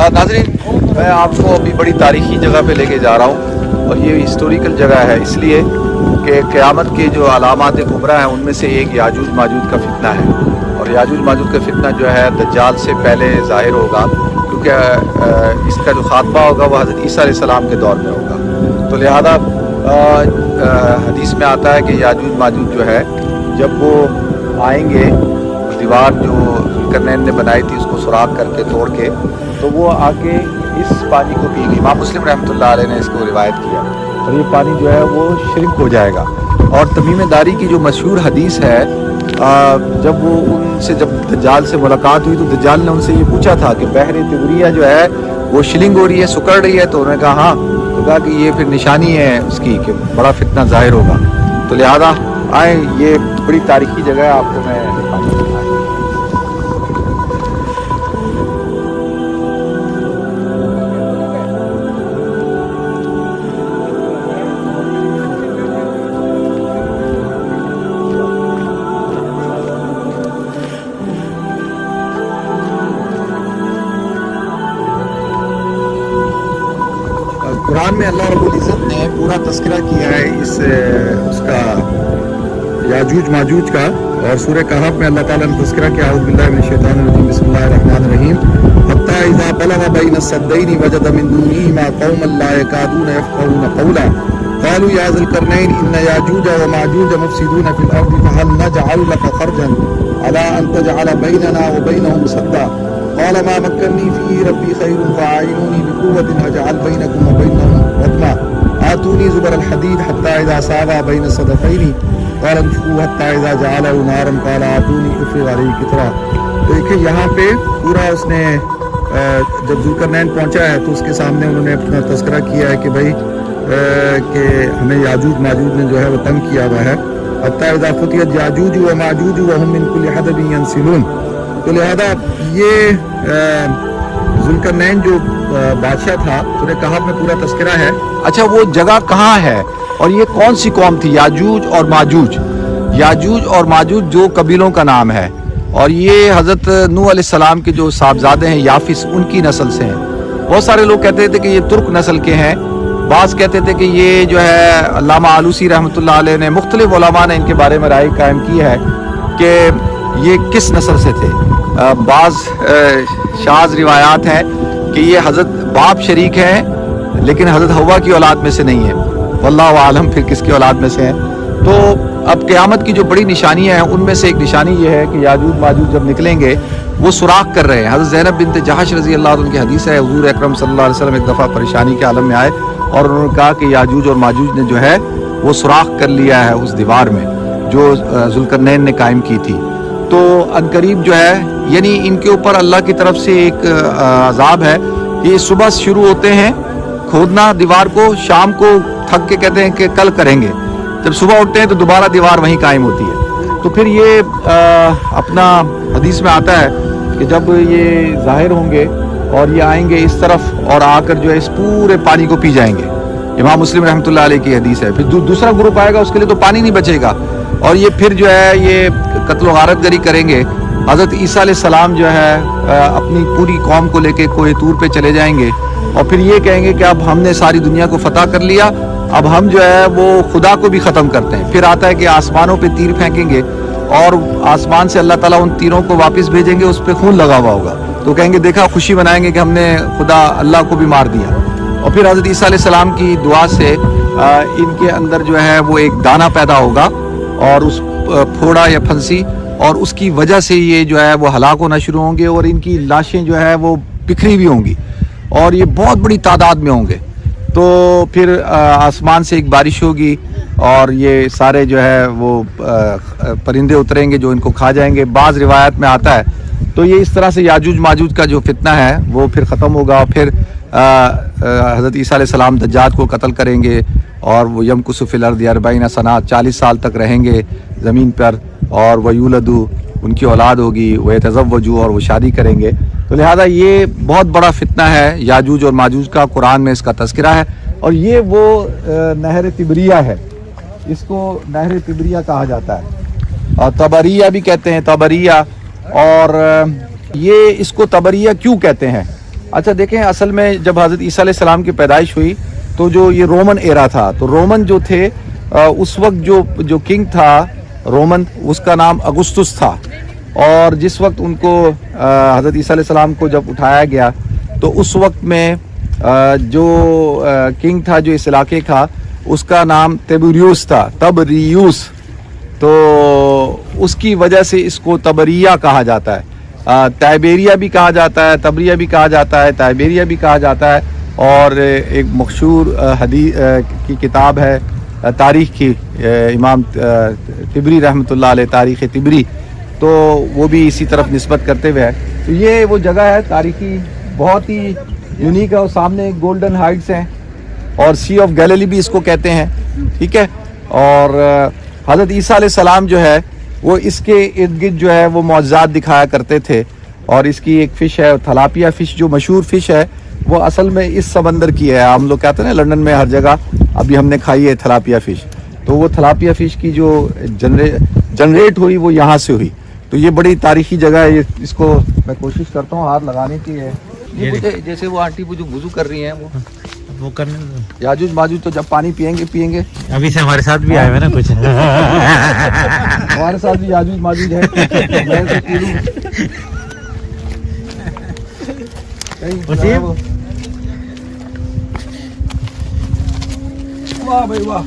नाज़रीन, मैं आपको अभी बड़ी तारीख़ी जगह पे लेके जा रहा हूँ और ये हिस्टोरिकल जगह है इसलिए कि क़यामत के जो अलामात कुबरा हैं उनमें से एक याजूज माजूज का फितना है। और याजूज माजूज का फितना जो है दज्जाल से पहले ज़ाहिर होगा, क्योंकि इसका जो ख़ात्मा होगा वो हज़रत ईसा अलैहिस्सलाम के दौर में होगा। तो लिहाजा हदीस में आता है कि याजूज माजूज जो है जब वो आएंगे, दीवार जो ज़ुल्करनैन ने बनाई थी उसको सुराख करके तोड़ के, तो वो आके इस पानी को पिएंगे। इमाम मुस्लिम रहमतुल्लाह अलैह ने इसको रिवायत किया और ये पानी जो है वो श्रिंक हो जाएगा। और तमीम दारी की जो मशहूर हदीस है, जब दज्जाल से मुलाकात हुई तो दज्जाल ने उनसे ये पूछा था कि बहर तिबरिया जो है वो शिलिंग हो रही है, सुकड़ रही है? तो उन्होंने कहा हाँ। तो कहा कि ये फिर निशानी है उसकी कि बड़ा फितना ज़ाहिर होगा। तो लिहाजा आए, ये बड़ी तारीख़ी जगह है, आपको मैं कुरान में अल्लाह रब्बुल इज़्ज़त ने पूरा तज़किरा किया है उसका याजूज माजूज का। और सूरह कहफ में अल्लाह ताला ने तज़किरा किया, औज़ु बिल्लाहि मिनश शैतानिर रजीम, बिस्मिल्लाहिर रहमानिर रहीम, हत्ता इज़ा बलग़ बैन अस्सद्दैनि वजद मिन दूनिहिमा क़ौमन ला यकादूना यफ़क़हूना क़ौला क़ालू या ज़ुल्करनैन इन्न याजूज व माजूज मुफ़सिदूना फ़िल अर्ज़ि फ़हल नजअलु लक ख़रजन अला अन तजअल बैनना व बैनहुम सद्दा क़ाल मा मक्कन्नी फ़ीहि रब्बी ख़ैरुन फ़अअइनूनी बिक़ुव्वतिन अजअल बैनकुम व बैनहुम रदमा आतूनी ज़ुबरल हदीद हत्ता इज़ा सावा बैन सदफ़ैनि क़ाल इंफ़ुक़ू हत्ता इज़ा जअलहु नारन क़ाल आतूनी उफ़्रिग़ अलैहि क़ित्रा। तो देखिए यहाँ पे पूरा उसने जब ज़ुल्करनैन पहुँचा है तो उसके सामने उन्होंने अपना तज़किरा किया है कि भाई कि हमें याजूज माजूज ने जो है वो तंग किया हुआ है। हत्ता इज़ा फ़ुतियत याजूज व माजूज व हुम मिन कुल्लि हदबिन यंसिलून। तो लिहाजा ये ज़ुल्करनैन जो बादशाह था, सूरह कहफ में पूरा तज़किरा है। अच्छा, वो जगह कहाँ है और ये कौन सी कौम थी? याजूज और माजूज। याजूज और माजूज जो कबीलों का नाम है, और ये हज़रत नूह अलैहिस्सलाम के जो साहबजादे हैं याफिस, उनकी नस्ल से हैं। बहुत सारे लोग कहते थे कि ये तुर्क नस्ल के हैं, बाज़ कहते थे कि ये जो है अल्लामा आलूसी रहमतुल्लाह अलैह ने, मुख्तलिफ उलमा ने इनके बारे में राय कायम की है कि ये किस नस्ल से थे। बाज़ शाज़ रिवायात हैं कि ये हज़रत बाप शरीक हैं लेकिन हज़रत हव्वा की औलाद में से नहीं है, वल्लाहु आलम फिर किसकी औलाद में से हैं। तो अब क़यामत की जो बड़ी निशानियाँ हैं उनमें से एक निशानी ये है कि याजूज माजूज जब निकलेंगे वो सुराख कर रहे हैं। हज़रत ज़ैनब बिन्त जहश रज़ी अल्लाह अन्हा की हदीस है, हुज़ूर अकरम सल्लल्लाहु अलैहि वसल्लम एक दफ़ा परेशानी के आलम में आए और उन्होंने कहा कि याजूज और माजूज ने जो है वो सुराख कर लिया है उस दीवार में जो ज़ुल्करनैन ने कायम की थी। तो अनकरीब जो है, यानी इनके ऊपर अल्लाह की तरफ से एक अज़ाब है कि सुबह शुरू होते हैं खोदना दीवार को, शाम को थक के कहते हैं कि कल करेंगे। जब सुबह उठते हैं तो दोबारा दीवार वहीं कायम होती है। तो फिर ये अपना हदीस में आता है कि जब ये ज़ाहिर होंगे और ये आएंगे इस तरफ और आकर जो है इस पूरे पानी को पी जाएंगे। इमाम मुस्लिम रहमतुल्लाह अलैह की हदीस है। फिर दूसरा ग्रुप आएगा, उसके लिए तो पानी नहीं बचेगा और ये फिर जो है ये कत्ल व गारतगरी करेंगे। हज़रत ईसा अलैहिस्सलाम जो है अपनी पूरी कौम को लेके कोई तूर पे चले जाएंगे और फिर ये कहेंगे कि अब हमने सारी दुनिया को फतह कर लिया, अब हम जो है वो खुदा को भी ख़त्म करते हैं। फिर आता है कि आसमानों पे तीर फेंकेंगे और आसमान से अल्लाह ताला उन तीरों को वापस भेजेंगे, उस पर खून लगा हुआ होगा। तो कहेंगे देखा, खुशी मनाएंगे कि हमने खुदा अल्लाह को भी मार दिया। और फिर हज़रत ईसा अलैहिस्सलाम की दुआ से इनके अंदर जो है वो एक दाना पैदा होगा और उस फोड़ा या फंसी, और उसकी वजह से ये जो है वो हलाक होना शुरू होंगे और इनकी लाशें जो है वो बिखरी हुई होंगी और ये बहुत बड़ी तादाद में होंगे। तो फिर आसमान से एक बारिश होगी और ये सारे जो है वो परिंदे उतरेंगे जो इनको खा जाएंगे, बाज़ रिवायत में आता है। तो ये इस तरह से याजूज माजूज का जो फितना है वो फिर ख़त्म होगा। फिर हज़रत ईसा अलैहिस्सलाम दज्जाल को कत्ल करेंगे और वो यमकुसु फिल अर्दि 40 सना, 40 साल तक रहेंगे ज़मीन पर, और वयूलदू उनकी औलाद होगी, वह तज़व्वजू और वो शादी करेंगे। तो लिहाजा ये बहुत बड़ा फितना है याजूज और माजूज का, कुरान में इसका तज़किरा है। और ये वो नहर तिबरिया है, इसको नहर तिबरिया कहा जाता है और तबरिया भी कहते हैं, तबरिया। और ये इसको तबरिया क्यों कहते हैं? अच्छा देखें, असल में जब हज़रत ईसा अलैहि सलाम की पैदाइश हुई तो जो ये रोमन एरा था, तो रोमन जो थे उस वक्त जो किंग था रोमन, उसका अगुस्तुस अगुस्तुस था। और जिस वक्त उनको हज़रत ईसा अलैहि सलाम को जब उठाया गया तो उस वक्त में जो किंग था जो इस इलाके का, उसका नाम तिबरियुस था, तबरियुस। तो उसकी वजह से इसको तबरिया कहा जाता है। ताइबेरिया भी कहा जाता है, तबरिया भी कहा जाता है, ताइबेरिया भी कहा जाता है। और एक मशहूर हदीस की किताब है तारीख़ की, इमाम तिबरी रहमतुल्लाह अलैह, तारीख़ तिबरी, तो वो भी इसी तरफ निस्बत करते हुए है। तो ये वो जगह है तारीख़ी, बहुत ही यूनिक है। और सामने गोल्डन हाइट्स हैं और सी ऑफ गैलिली भी इसको कहते हैं, ठीक है। और हज़रत ईसा अलैहि सलाम जो है वो इसके इर्द गिर्द जो है वो मौजज़ात दिखाया करते थे। और इसकी एक फ़िश है थलापिया फ़िश, जो मशहूर फ़िश है वो असल में इस समंदर की है। हम लोग कहते हैं ना लंदन में हर जगह, अभी हमने खाई है थलापिया फ़िश, तो वो थलापिया फ़िश की जो जनरेट हुई वो यहाँ से हुई। तो ये बड़ी तारीख़ी जगह है। इसको मैं कोशिश करता हूँ हाथ लगाने की है। ये मुझे जैसे वो आंटी वो जो वुज़ू कर रही हैं वो करने दो। याजूज माजूज तो जब पानी पिएंगे अभी से हमारे साथ भी आए हुए ना कुछ। हमारे साथ भी याजूज माजूज है। मैं तो पी लूं। वाह भाई वाह,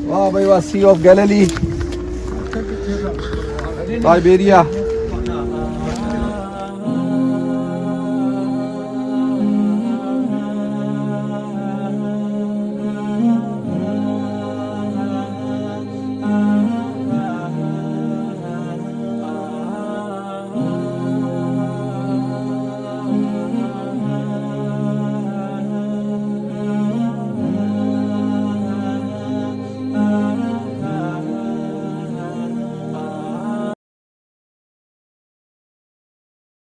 वाह भाई वाह, सी ऑफ गैलिली, टाइबेरिया।